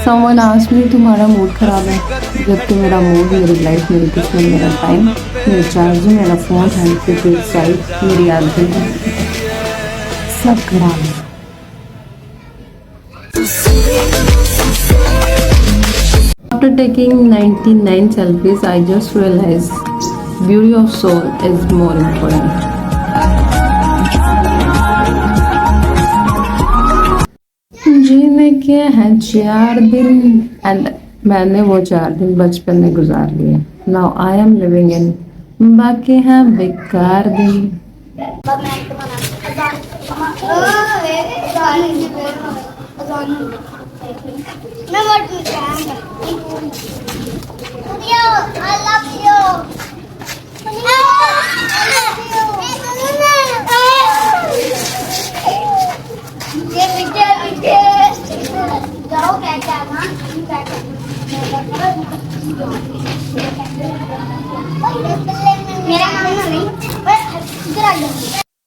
Someone asked me तुम्हारा mood ख़राब है, जबकि मेरा मूड, मेरी लाइफ, मेरी किस्मत, मेरा टाइम, मेरी चार्जिंग, मेरा फ़ोन, हैंड साइड, मेरी आदतें सब खराब है। After taking 99 selfies, I just realized beauty of soul is more important. जीने के हैं 4 दिन एंड मैंने वो 4 दिन बचपन में गुजार लिए। Now I am living in बाकी हैं बेकार दिन।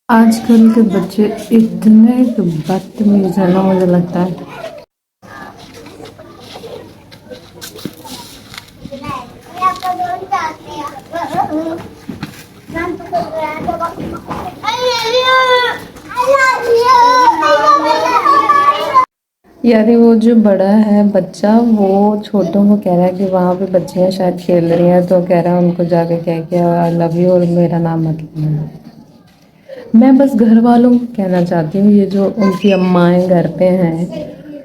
आजकल के बच्चे इतने बदतमीज है ना, मुझे लगता है। यार वो जो बड़ा है बच्चा, वो छोटों को कह रहा है कि वहाँ पे बच्चियाँ शायद खेल रही हैं, तो कह रहा है उनको जाके कह के आई लव यू और मेरा नाम मत लेना। मैं बस घर वालों को कहना चाहती हूँ, ये जो उनकी अम्माएँ घर पे हैं,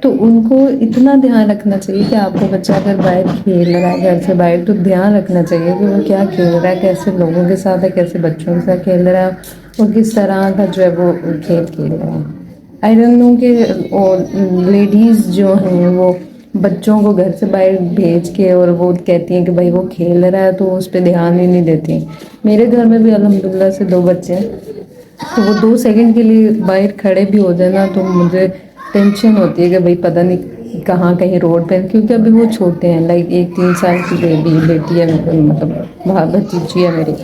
तो उनको इतना ध्यान रखना चाहिए कि आपका बच्चा अगर बाहर खेल रहा है घर से बाहर, तो ध्यान रखना चाहिए कि वो क्या खेल रहा है, कैसे लोगों के साथ है, कैसे बच्चों के साथ खेल रहा है और किस तरह का जो है वो खेल रहा है। आई डोंट नो कि लेडीज़ जो हैं वो बच्चों को घर से बाहर भेज के और वो कहती हैं कि भाई वो खेल रहा है, तो उस पर ध्यान ही नहीं देती। मेरे घर में भी अल्हम्दुलिल्लाह से 2 बच्चे हैं, तो वो 2 सेकंड के लिए बाहर खड़े भी हो जाए ना, तो मुझे टेंशन होती है कि भाई पता नहीं कहाँ कहीं रोड पे, क्योंकि अभी वो छोटे हैं। लाइक एक 3 साल की बेटी है, मतलब भतीजी है मेरी,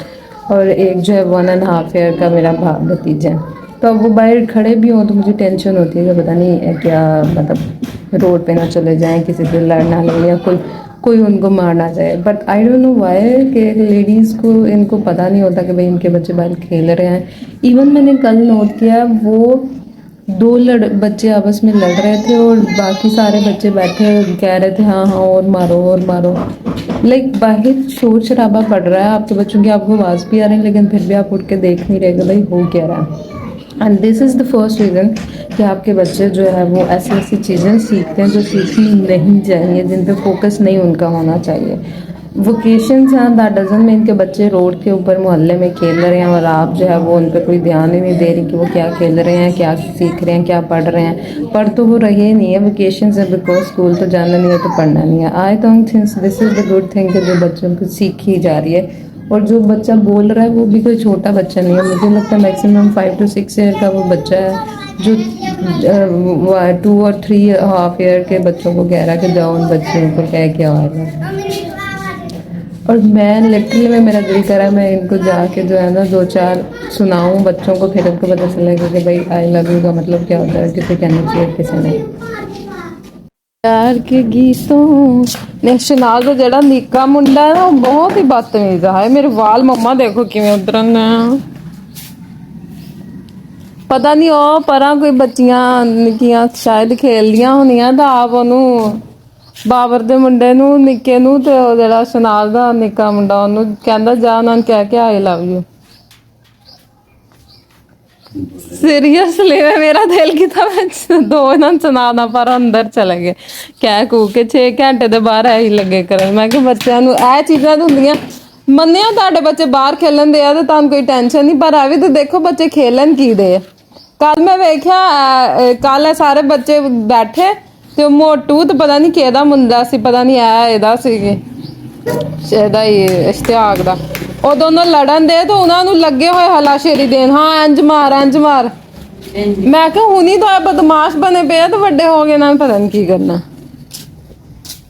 और एक जो है 1.5 ईयर का मेरा भतीजा है। तो अब वो बाहर खड़े भी हों तो मुझे टेंशन होती है कि पता नहीं क्या, मतलब रोड पे ना चले जाएं, किसी से लड़ ना ले या कोई उनको मार ना जाए। But I don't know why कि लेडीज़ को इनको पता नहीं होता कि भाई इनके बच्चे बाहर खेल रहे हैं। इवन मैंने कल नोट किया, वो 2 बच्चे आपस में लड़ रहे थे और बाकी सारे बच्चे बैठे कह रहे थे हाँ हाँ और मारो और मारो। लाइक बाहर शोर शराबा पड़ रहा है, आपके बच्चों की आपको आवाज़ भी आ रही है, लेकिन फिर भी आप उठ के देख नहीं रहे भाई हो क्या रहा है। And this is the first reason कि आपके बच्चे जो है वो ऐसी ऐसी चीज़ें सीखते हैं जो सीखनी नहीं चाहिए, जिन पे फोकस नहीं उनका होना चाहिए। वोकेशंस हैं, दैट डजंट मीन के बच्चे रोड के ऊपर मोहल्ले में खेल रहे हैं और आप जो है वो उन पर कोई ध्यान ही नहीं दे रही कि वो क्या खेल रहे हैं, क्या सीख रहे हैं, क्या पढ़ रहे हैं। पढ़ तो वो रहे नहीं है, वोकेशंस है, बिकॉज स्कूल तो जाना नहीं है तो पढ़ना नहीं है। I don't think this is the good thing कि जो बच्चों को सीखी जा रही है। और जो बच्चा बोल रहा है वो भी कोई छोटा बच्चा नहीं है, मुझे लगता है मैक्सिमम 5 to 6 ईयर का वो बच्चा है, जो 2 और 3.5 ईयर के बच्चों को कह रहा है कि जाओ उन बच्चों को कह के आ रहा। और मैं लिटरली में मेरा दिल करा मैं इनको जाके जो है ना 2-4 सुनाऊं बच्चों को, फिर उनको पता चलेगा कि भाई आई लव यू का मतलब क्या होता है, किसे कहना चाहिए किसे नहीं। प्यार के गीतों ने शनाल ਦਾ ਜਿਹੜਾ ਨਿੱਕਾ ਮੁੰਡਾ ਹੈ ਨਾ, ਉਹ ਬਹੁਤ ਹੀ ਬਦਤਮੀਜ਼ ਹੈ। ਮੇਰੇ ਵਾਲ ਮੰਮਾ ਦੇਖੋ ਕਿਵੇਂ ਉਤਰਨ ਆ। ਪਤਾ ਨਹੀਂ ਉਹ ਪਰਾਂ ਕੋਈ ਬੱਚੀਆਂ ਨਿੱਕੀਆਂ ਸ਼ਾਇਦ ਖੇਲਦੀਆਂ ਹੋਣੀਆਂ ਤਾਂ ਆਪ ਉਹਨੂੰ ਬਾਬਰ ਦੇ ਮੁੰਡੇ ਨੂੰ ਨਿੱਕੇ ਨੂੰ ਤੇ ਉਹ ਜਿਹੜਾ ਸ਼ਨਾਲ ਦਾ ਨਿੱਕਾ ਮੁੰਡਾ ਉਹਨੂੰ ਕਹਿੰਦਾ ਜਾ ਉਹਨਾਂ ਨੂੰ ਕਹਿ ਕੇ ਆਈ ਲਵ ਯੂ। सीरियसली में मेरा दिल की था मैं 2 ना सुना पर अंदर चले गए कह कू के 6 घंटे ਦੇ ਬਾਹਰ ਐ ਹੀ ਲੱਗੇ ਕਰਨ। ਮੈਂ ਕਿ ਬੱਚਿਆਂ ਨੂੰ ਇਹ ਚੀਜ਼ਾਂ ਤਾਂ ਹੁੰਦੀਆਂ, ਮੰਨਿਆ ਤੁਹਾਡੇ ਬੱਚੇ ਬਾਹਰ ਖੇਲਣ ਦੇ ਆ ਤੇ ਤੁਹਾਨੂੰ ਕੋਈ ਟੈਨਸ਼ਨ ਨਹੀਂ, ਪਰ ਆ ਵੀ ਤੇ ਦੇਖੋ ਬੱਚੇ ਖੇਲਣ ਕੀ ਦੇ ਆ। ਕੱਲ ਮੈਂ ਵੇਖਿਆ ਕੱਲ ਸਾਰੇ ਬੱਚੇ ਬੈਠੇ ਤੇ ਮੋਟੂ ਤੇ ਪਤਾ ਨਹੀਂ ਕਿਹਦਾ ਮੁੰਡਾ ਸੀ, ਪਤਾ ਨਹੀਂ ਆ ਇਹਦਾ ਸੀਗੇ ਇਹਦਾ ਹੀ ਇਸ਼ਤਿਆਕ ਦਾ, ਉਹ ਦੋਨੋਂ ਲੜਨ ਦੇ ਤੇ ਉਹਨਾਂ ਨੂੰ ਲੱਗੇ ਹੋਏ ਹਲਾਸ਼ੇਰੀ ਦੇਣ, ਹਾਂ ਇੰਜ ਮਾਰ ਇੰਜ ਮਾਰ। ਮੈਂ ਕਿਹਾ ਹੁਣੀ ਤਾਂ ਬਦਮਾਸ਼ ਬਣੇ ਪਏ ਤੇ ਵੱਡੇ ਹੋ ਗਏ ਨਾਲ ਪਤਾ ਨਹੀਂ ਕੀ ਕਰਨਾ।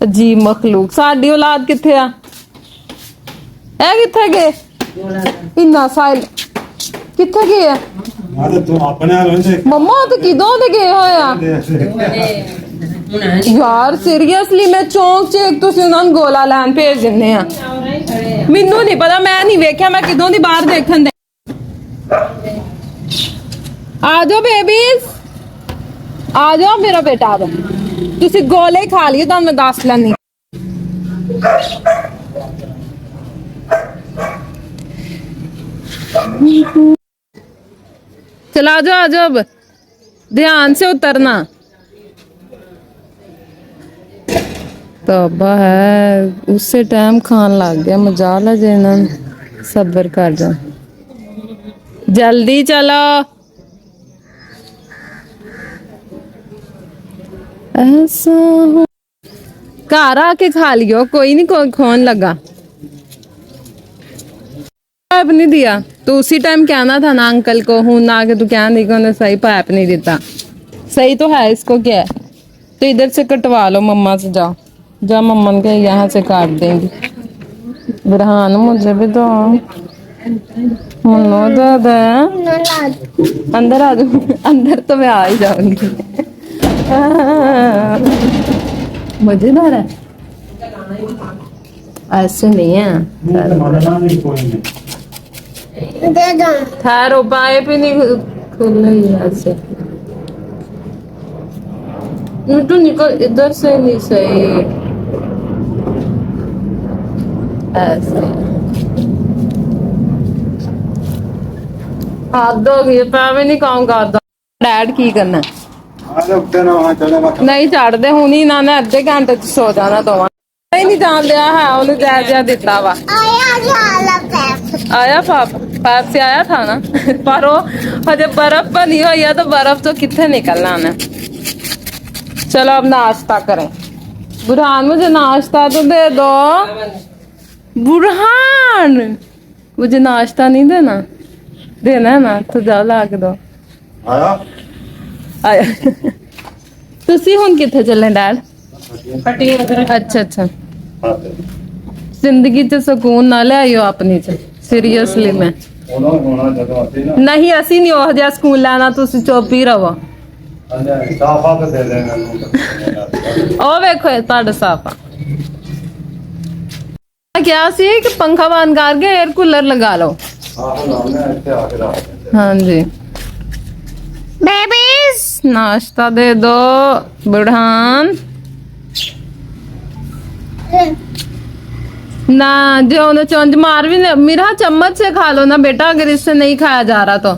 ਅਜੀਬ ਮਖਲੂਕ। ਸਾਡੀ ਔਲਾਦ ਕਿੱਥੇ ਆ? ਇਹ ਕਿੱਥੇ ਗਏ? ਇੰਨਾ ਸਾਇਲ ਕਿੱਥੇ ਗਏ ਆ? ਮੰਮਾ ਤੇ ਕਿਦੋਂ ਦੇ ਗਏ ਹੋਏ ਆ? यार सीरियसली मैं चौंक च तुसीं उन्हां नूं गोला लैन भेज दिंदे आ मैनू नहीं पता मैं नहीं वेख्या मैं किदों दी बाहर देखन दे आ जाओ बेबीज आ जाओ मेरा बेटा आ जाओ तुसीं गोले ही खा लिए तुहानूं मैं दस लैनी चला जाओ आ जाओ अब ध्यान से उतरना तौबा है उसे टाइम खान लग गया मजाल है जे सब्र कर जा जल्दी चलो ऐसा हो घर आके खा लियो कोई नहीं कोई खोन लगा पाइप नहीं दिया तो उसी टाइम कहना था ना अंकल को हूं ना के तू कह नहीं कि उन्हें सही पाइप नहीं देता सही तो है इसको क्या है तो इधर से कटवा लो मम्मा से जाओ जा मम्मा के यहाँ से काट देंगी बुरहान मुझे भी दो मुन्नो दादा अंदर आ जाओ अंदर तो मैं आ ही जाऊंगी मजेदार है ऐसे नहीं है ठहरो पाइप ही नहीं खुल रही है ऐसे तो निकल इधर से नहीं सही ऐसे हाथ दोगे पैर नहीं खाऊंगा डैड की करना नहीं चढ़ते हूं ही ना ने अद्धे घंटे च सो जाना दोवां नहीं जान लिया है उन्हें जायजा दिता वा आया पाप से आया था ना पर वो हजे बर्फ बनी हुई है तो बर्फ तो कितने निकलना है चलो अब नाश्ता करें बुरहान मुझे नाश्ता तो दे दो बुरहान मुझे नाश्ता नहीं देना है ना तो जाओ ला के दो आया तुसी हुन किथे चले डैड अच्छा अच्छा जिंदगी च सुकून ना ले आइयो अपनी च सीरियसली मैं नहीं असी नहीं ओह जिहा सुकून लेना तुसी चुप ही रहो ओ वेखो तुहाडा साफा क्या सी कि पंखा बंद करके एयर कूलर लगा लो हाँ जी बेबीज नाश्ता दे दो बुढ़ान ना जो उन्हें चौंज मार भी नहीं मेरा चम्मच से खा लो ना बेटा अगर इससे नहीं खाया जा रहा तो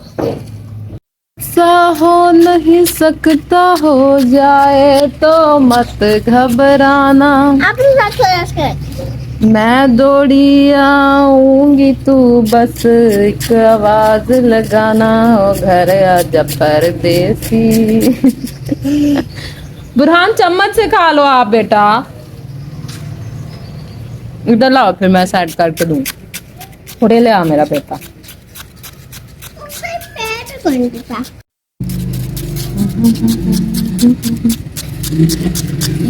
सा हो नहीं सकता हो जाए तो मत घबराना मैं दौड़ी आऊंगी तू बस एक आवाज लगाना हो घर आजा परदेसी बुरहान चम्मच से खा लो आप बेटा इधर लाओ फिर मैं सेट करके दूं थोड़े ले आ मेरा बेटा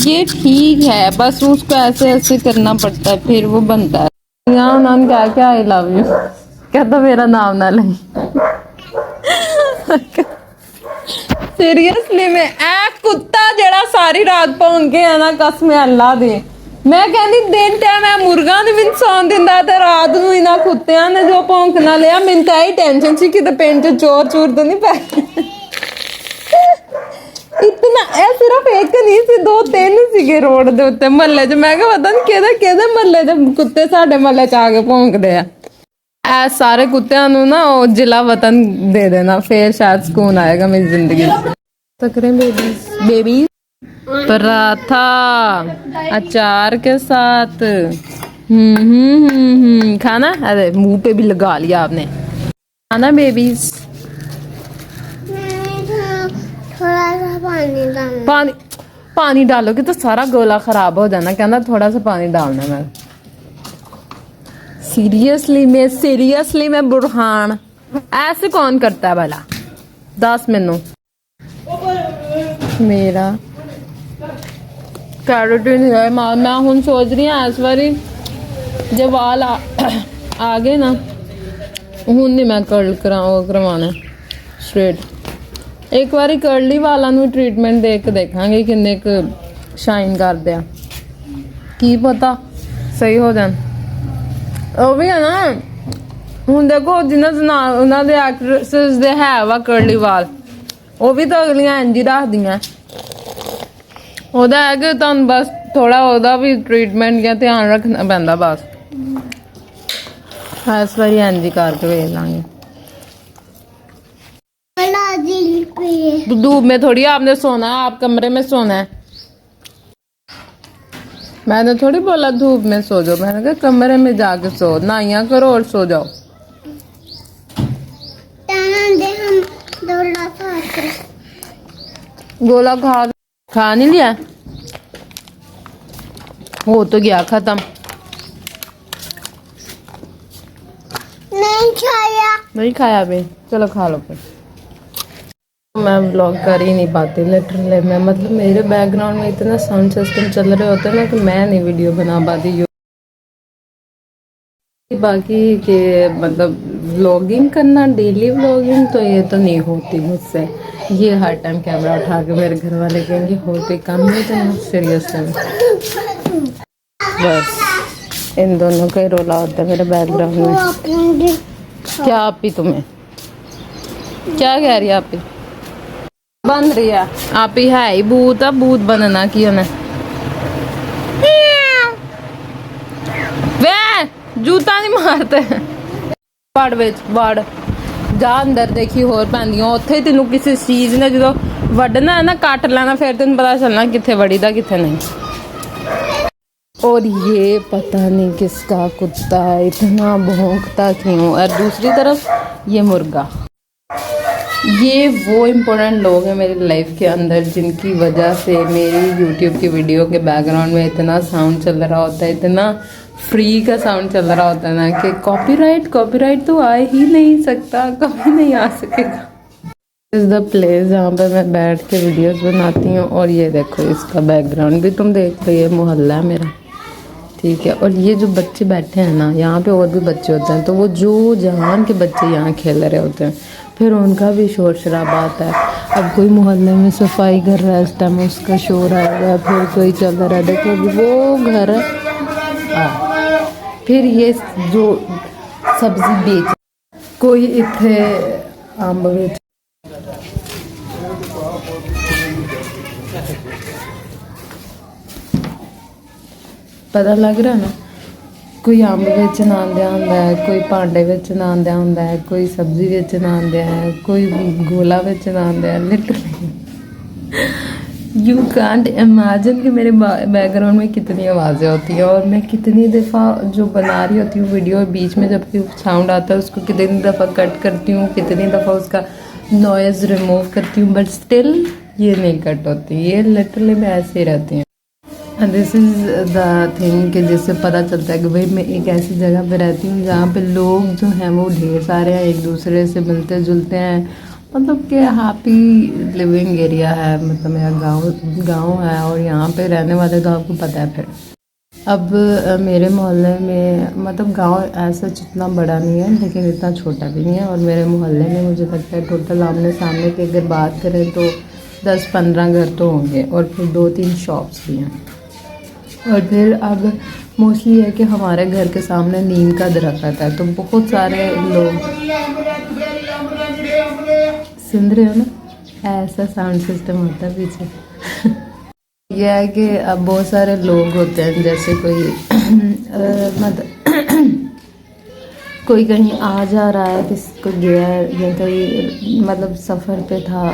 ये ठीक है बस उसको ऐसे ऐसे करना पड़ता है फिर वो बनता है यहाँ उन्होंने क्या क्या आई लव यू कहता मेरा नाम ना ले सीरियसली में ए कुत्ता जड़ा सारी रात भौंक के है ना कसम अल्लाह दे मैं कहती दिन टाइम मैं मुर्गा ने मैनू सौन दिंदा ते रात नूं इन्हां कुत्तियां ने जो भौंकना लिया मैनू तां ही टेंशन सी कि पिंड च चोर चूर तो नहीं पै इतना ए सिर्फ एक नहीं सी दो तीन सीगे रोड दे उत्ते महल्ले च मैं क्या पता नहीं केदे महल्ले दे कुत्ते साडे महल्ले च आके भौंकदे आ ए सारे कुत्तियां नूं ना ओ जिला वतन दे देना फिर शायद सुकून आएगा मेरी जिंदगी तकरे बेबी पराठा अचार के साथ खाना अरे मुंह पे भी लगा लिया आपने खाना बेबीज थोड़ा सा पानी पानी डालोगे तो सारा गोला खराब हो जाना कहना थोड़ा सा पानी डालना मैं सीरियसली मैं बुरहान ऐसे कौन करता है भला 10 मैनू मेरा कैरेटिन है मैं हूँ सोच रही हूँ इस बारी जब वाल आ गए ना हूँ नहीं मैं कर्ल करवाना स्ट्रेट एक बारी कर्ली वालों ट्रीटमेंट दे के देखांगे किन्ने ਸ਼ਾਈਨ ਕਰਦੇ ਆ ਕੀ ਪਤਾ ਸਹੀ ਹੋ ਜਾਣ ਉਹ ਵੀ ਹੈ ਨਾ ਹੁਣ ਦੇਖੋ ਜਿਨ੍ਹਾਂ ਦੇ ਨਾਲ ਉਹਨਾਂ ਦੇ ਐਕਟ੍ਰੈਸਸ ਦੇ ਹੈ ਵਾ ਕਰਲੀ ਵਾਲ ਉਹ ਵੀ ਤਾਂ ਅਗਲੀਆਂ ਇੰਝ ਹੀ ਰੱਖਦੀਆਂ ਉਹਦਾ ਹੈ ਕਿ ਤੁਹਾਨੂੰ ਬਸ ਥੋੜਾ ਉਹਦਾ ਵੀ ਟ੍ਰੀਟਮੈਂਟ ਜਾਂ ਧਿਆਨ ਰੱਖਣਾ ਪੈਂਦਾ बस इस बार इंज ही करके वेख लांगे तो धूप में थोड़ी आपने सोना है आप कमरे में सोना है मैंने थोड़ी बोला धूप में सो जाओ मैंने कहा कमरे में जाके सो नहाइया करो और सो जाओ गोला खा नहीं लिया हो तो गया खत्म नहीं खाया अभी चलो खा लो फिर मैं व्लॉग कर ही नहीं पाती लिटरली मैं मतलब मेरे बैकग्राउंड में इतना साउंड सिस्टम चल रहे होते हैं ना कि मैं नहीं वीडियो बना पाती बाकी के मतलब व्लॉगिंग करना डेली व्लॉगिंग तो ये तो नहीं होती मुझसे ये हर टाइम कैमरा उठा के मेरे घर वाले कहेंगे हो कोई काम नहीं तो सीरियस बस इन दोनों का ही रोला होता है मेरे बैकग्राउंड में क्या आप ही तुम्हें क्या कह रही है आप ही बन रही है आप ही है ही भूत है भूत बनना की उन्हें वे जूता नहीं मारते वड़ विच वड़ जा अंदर देखी होर पैंदियां उत्थे तेनू किसी चीज ने जो वड्डना है ना कट लेना फिर तेन पता चलना किथे वड़ी दा किथे नहीं और ये पता नहीं किसका कुत्ता है इतना भौंकता क्यों और दूसरी तरफ ये मुर्गा ये वो इम्पोर्टेंट लोग हैं मेरी लाइफ के अंदर जिनकी वजह से मेरी यूट्यूब की वीडियो के बैकग्राउंड में इतना साउंड चल रहा होता है इतना फ्री का साउंड चल रहा होता है ना कि कॉपीराइट तो आ ही नहीं सकता कभी नहीं आ सकेगा इस द प्लेस जहाँ पे मैं बैठ के वीडियोस बनाती हूँ और ये देखो इसका बैकग्राउंड भी तुम देख लो ये मोहल्ला है मेरा ठीक है और ये जो बच्चे बैठे हैं ना यहाँ पे और भी बच्चे होते हैं तो वो जो जहान के बच्चे यहाँ खेल रहे होते हैं फिर उनका भी शोर शराबा आता है अब कोई मोहल्ले में सफाई कर रहा है इस टाइम उसका शोर आएगा फिर कोई चल रहा है देखो वो घर फिर ये जो सब्जी बेच कोई इतने अंब बेच पता लग रहा ना कोई अंब बेचन आंदा होंदा है कोई भांडे बेचन आंदा होंदा है कोई सब्जी बेचन आंदा है कोई गोला बेचन आंदा है लिटरली यू कांट इमेजिन कि मेरे बैकग्राउंड में कितनी आवाज़ें होती हैं और मैं कितनी दफ़ा जो बना रही होती हूँ वीडियो बीच में जब भी साउंड आता है उसको कितनी दफ़ा कट करती हूँ कितनी दफ़ा उसका नॉइज़ रिमूव करती हूँ बट स्टिल ये नहीं कट होती ये लिटरली में ऐसे ही रहती हैं and this is the thing कि जिससे पता चलता है कि भाई मैं एक ऐसी जगह पे रहती हूँ जहाँ पे लोग जो हैं वो ढेर सारे हैं एक दूसरे से मिलते जुलते हैं मतलब कि हैप्पी लिविंग एरिया है मतलब मेरा गांव है और यहाँ पे रहने वाले तो आपको पता है फिर अब मेरे मोहल्ले में मतलब गांव ऐसा जितना बड़ा नहीं है लेकिन इतना छोटा भी नहीं है और मेरे मोहल्ले में मुझे लगता है टोटल आमने सामने की अगर बात करें तो 10-15 घर तो होंगे और फिर 2-3 शॉप्स भी हैं और फिर अब मोस्टली है कि हमारे घर के सामने नीम का दरख्त है तो बहुत सारे लोग सुन रहे हो ना ऐसा साउंड सिस्टम होता है पीछे यह है कि अब बहुत सारे लोग होते हैं जैसे कोई मतलब कोई कहीं आ जा रहा है किसी को गया या कहीं मतलब सफ़र पे था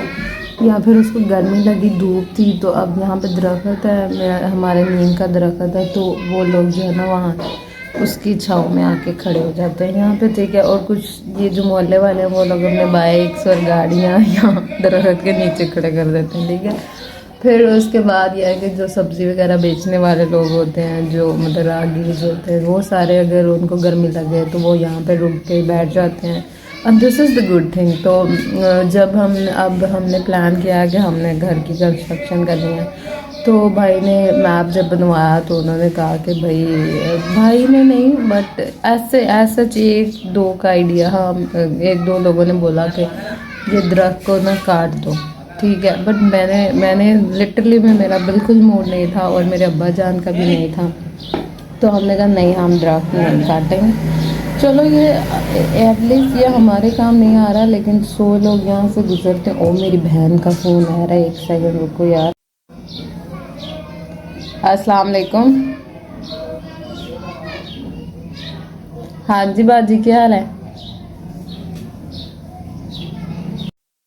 या फिर उसको गर्मी लगी धूप थी तो अब यहाँ पे दरख्त है हमारे नीम का दरख्त है तो वो लोग जो है ना वहाँ उसकी छाँव में आके खड़े हो जाते हैं यहाँ पे ठीक है और कुछ ये जो मोहल्ले वाले हैं वो लोग अपने बाइक्स और गाड़ियाँ यहाँ दरख्त के नीचे खड़े कर देते हैं ठीक है फिर उसके बाद यह है कि जो सब्ज़ी वगैरह बेचने वाले लोग होते हैं जो मतलब राहगीर होते हैं वो सारे अगर उनको गर्मी लगे तो वो यहाँ पे रुक के बैठ जाते हैं अब this is the good thing तो जब हमने प्लान किया कि हमने घर की कंस्ट्रक्शन करनी है तो भाई ने मैप जब बनवाया तो उन्होंने कहा कि भाई ने नहीं बट ऐसे एक दो का आइडिया हाँ एक दो लोगों ने बोला कि ये दरख्त को ना काट दो ठीक है, बट मैंने लिटरली में मेरा बिल्कुल मूड नहीं था और मेरे अब्बा जान का भी नहीं था, तो हमने कहा नहीं हम दरख्त नहीं काटेंगे। चलो ये एटलीस्ट ये हमारे काम नहीं आ रहा, लेकिन 100 लोग यहाँ से गुजरते हैं। ओ मेरी बहन का फ़ोन आ रहा है, एक सेकंड रुको यार। अस्सलाम वालेकुम। हाँ जी बाजी क्या हाल है?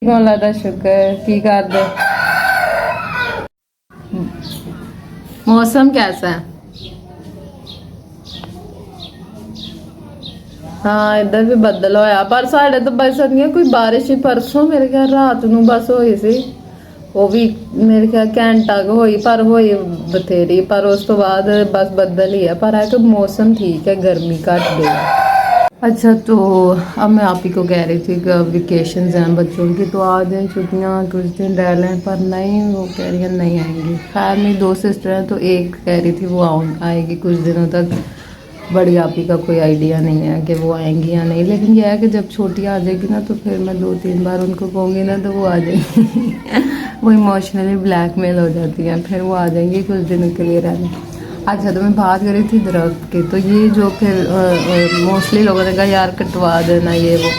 अल्लाह दा शुक्र। की कर दे? मौसम कैसा है? हाँ इधर भी बदल होया, पर साढ़े तो बस नहीं कोई बारिश ही परसों मेरे ख्याल रात नू बस होई सी, वो भी मेरे ख्याल घंटा कुछ होई, पर होई बथेरी, पर उस तो बाद बस बदल ही है, पर है कि मौसम ठीक है, गर्मी घट गई है। अच्छा तो अब मैं आप ही को कह रही थी कि वेकेशंस हैं बच्चों की, तो आ जाए छुट्टियाँ कुछ दिन रह लें, पर नहीं वो कह रही है नहीं आएंगी। खैर मेरी 2 सिस्टर हैं, तो एक कह रही थी वो आएगी कुछ दिनों तक। बड़ी आप ही का कोई आइडिया नहीं है कि वो आएंगी या नहीं, लेकिन यह है कि जब छोटी आ जाएगी ना तो फिर मैं 2-3 बार उनको कहूँगी ना तो वो आ जाएंगी वो इमोशनली ब्लैकमेल हो जाती हैं, फिर वो आ जाएंगी कुछ दिनों के लिए रहने। अच्छा तो मैं बात कर रही थी दरख्त की, तो ये जो फिर मोस्टली लोगों ने कहा यार कटवा देना ये वो,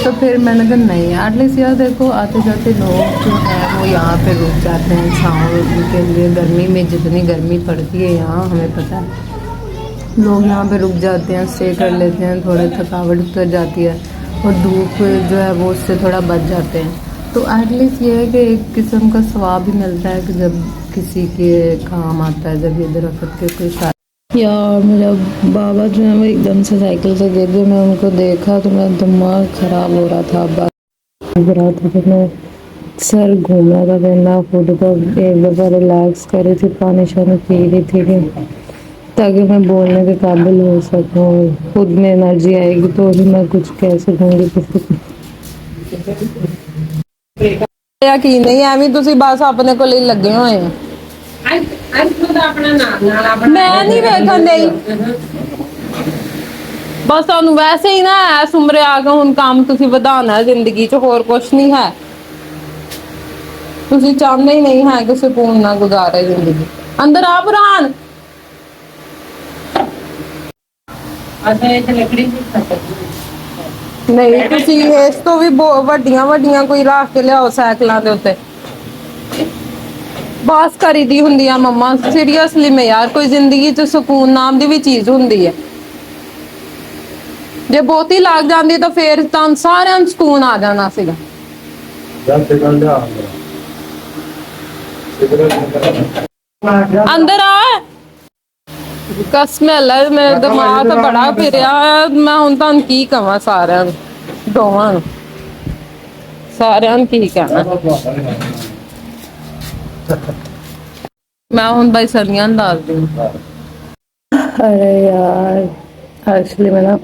तो फिर मैंने कहा नहीं एटलीस्ट यार देखो आते जाते लोग जो है वो यहाँ पे रुक जाते हैं छाँव के लिए। गर्मी में जितनी गर्मी पड़ती है यहाँ हमें पता है, लोग यहाँ पे रुक जाते हैं, स्टे कर लेते हैं, थोड़ा थकावट उतर जाती है और धूप जो है वो उससे थोड़ा बच जाते हैं। तो एटलीस्ट ये है कि एक किस्म का स्वाब भी मिलता है कि जब किसी के काम आता है, जब ये दरख्त के कोई साथ। यार मेरा बाबा जो है वो एकदम से साइकिल से गिर गए, मैं उनको देखा तो मेरा दिमाग ख़राब हो रहा था। रहा था तो मैं सर घूम रहा था, मैं खुद को एक दफ़ा रिलैक्स कर रही थी, पानी शानी पी रही थी ताकि मैं बोलने के काबिल हो सकूँ। खुद में एनर्जी आएगी तो ही मैं कुछ कह सकूँगी किसी को। यकीन नहीं ਐਵੇਂ ਤੁਸੀਂ ਬਸ ਆਪਣੇ ਕੋਲ ਹੀ ਲੱਗੇ ਹੋਏ ਆ। ਅੱਜ ਖੁਦ ਆਪਣਾ ਨਾਲ ਆਪਣਾ ਮੈਂ ਨਹੀਂ ਵੇਖਣ ਦੇਈ ਬਸ ਤੁਹਾਨੂੰ ਵੈਸੇ ਹੀ ਨਾ ਐਸ ਉਮਰੇ ਆ ਕੇ ਹੁਣ ਕੰਮ ਤੁਸੀਂ ਵਧਾਉਣਾ ਜ਼ਿੰਦਗੀ 'ਚ, ਹੋਰ ਕੁਝ ਨਹੀਂ ਹੈ। ਤੁਸੀਂ ਚਾਹੁੰਦੇ ਹੀ ਨਹੀਂ ਹੈ ਕਿ ਸਕੂਨ ਨਾਲ ਗੁਜ਼ਾਰੇ ਜ਼ਿੰਦਗੀ। ਅੰਦਰ ਆ ਬੁਰਾਨ ਅੱਛਾ ਇਹ ਲੱਕੜੀ ਦੀ ਖਤਮ नहीं तुसी इस तो भी वड्डियां वड्डियां कोई रख के लियाओ साइकिलों के उत्ते बस करी दी हुंदी आ मम्मा सीरियसली में यार कोई जिंदगी च सुकून नाम दी भी चीज हुंदी है, जे बहुती लग जाती तो फिर तुम सारे सुकून आ जाना सीगा। अंदर आ कसम अल्लाह मेरा दिमाग तो बड़ा फिरिया, मैं हुण तुहानू की कहां सारियां दोवां नूं सारियां नूं की कहना। मैं हुण भाई सदियां दस दी। अरे यार एक्चुअली मैं ना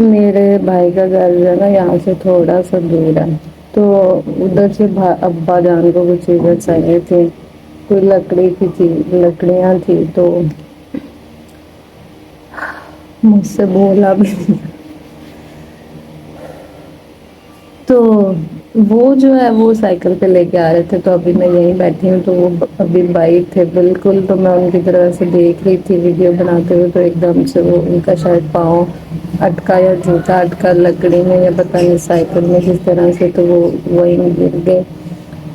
मेरे भाई का घर जो है ना यहाँ से थोड़ा सा दूर है, तो उधर से अब्बा जान को कुछ चीज़ें चाहिए थी, कोई लकड़ी की थी, लकड़ियाँ थी, तो मुझसे बोला भी नहीं। तो वो जो है वो साइकिल पे लेके आ रहे थे, तो अभी मैं यहीं बैठी हूँ, तो वो अभी बाइक थे बिल्कुल, तो मैं उनकी तरह से देख रही थी वीडियो बनाते हुए, तो एकदम से वो उनका शायद पाँव अटका या जूता अटका लकड़ी में या पता नहीं साइकिल में किस तरह से, तो वो वहीं गिर गए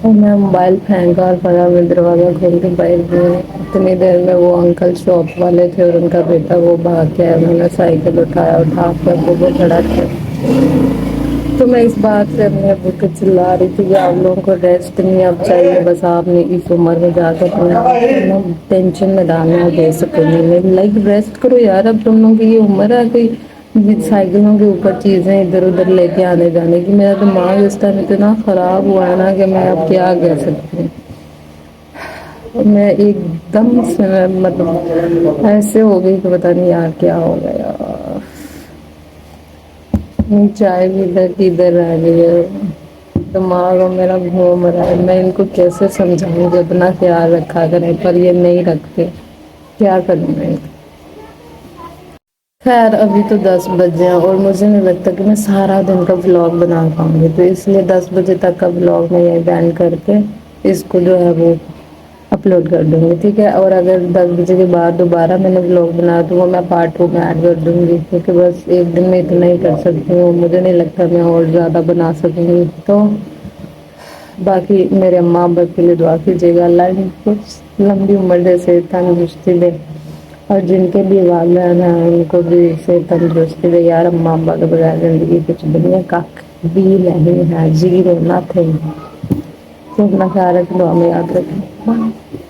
और मैं मोबाइल फेंका और पड़ा मैं दरवाज़ा खोल के बाहर गई। इतनी देर में वो अंकल शॉप वाले थे और उनका बेटा वो भाग गया, उन्होंने साइकिल उठा कर वो खड़ा किया। तो मैं इस बात से अपने अबू को चिल्ला रही थी कि आप लोगों को रेस्ट नहीं अब चाहिए, बस आपने इस उम्र में जाकर अपना टेंशन में डालना दे सको नहीं, लाइक रेस्ट करो यार, अब तुम लोगों की ये उम्र है कोई साइकिलों के ऊपर चीज़ें इधर उधर लेके आने जाने की। मेरा दिमाग इस टाइम इतना ख़राब हुआ है ना कि मैं अब क्या कह सकती हूँ। मैं एकदम से मतलब ऐसे हो गई कि पता नहीं यार क्या हो गया यार, चाय भी इधर की इधर रह गई है, दिमाग मेरा घूम रहा है। मैं इनको कैसे समझाऊंगी अपना ख्याल रखा करें, पर ये नहीं रखते, क्या करूँ मैं। खैर अभी तो 10 बजे हैं और मुझे नहीं लगता कि मैं सारा दिन का व्लॉग बना पाऊंगी, तो इसलिए 10 बजे तक का व्लॉग मैं यही बैंड करके इसको जो है वो अपलोड कर दूंगी, ठीक है। और अगर 10 बजे के बाद दोबारा मैंने व्लॉग बनाया तो वो मैं पार्ट 2 में ऐड कर दूंगी, क्योंकि बस एक दिन में इतना ही कर सकती हूँ, मुझे नहीं लगता मैं और ज़्यादा बना सकूँगी। तो बाकी मेरे अम्मा अब्बा के लिए दुआ कीजिएगा, अल्लाह इनको लंबी उम्र दे, सेहत तंदुरुस्ती दे, और जिनके भी वालिदैन हैं उनको भी सेहत तंदुरुस्ती दे यार। अम्मा अब्बा के बगैर जिंदगी कुछ दुनिया का भी नहीं है, जीरो नथिंग। तो अपना ख्याल रखें, दुआ में याद रखें।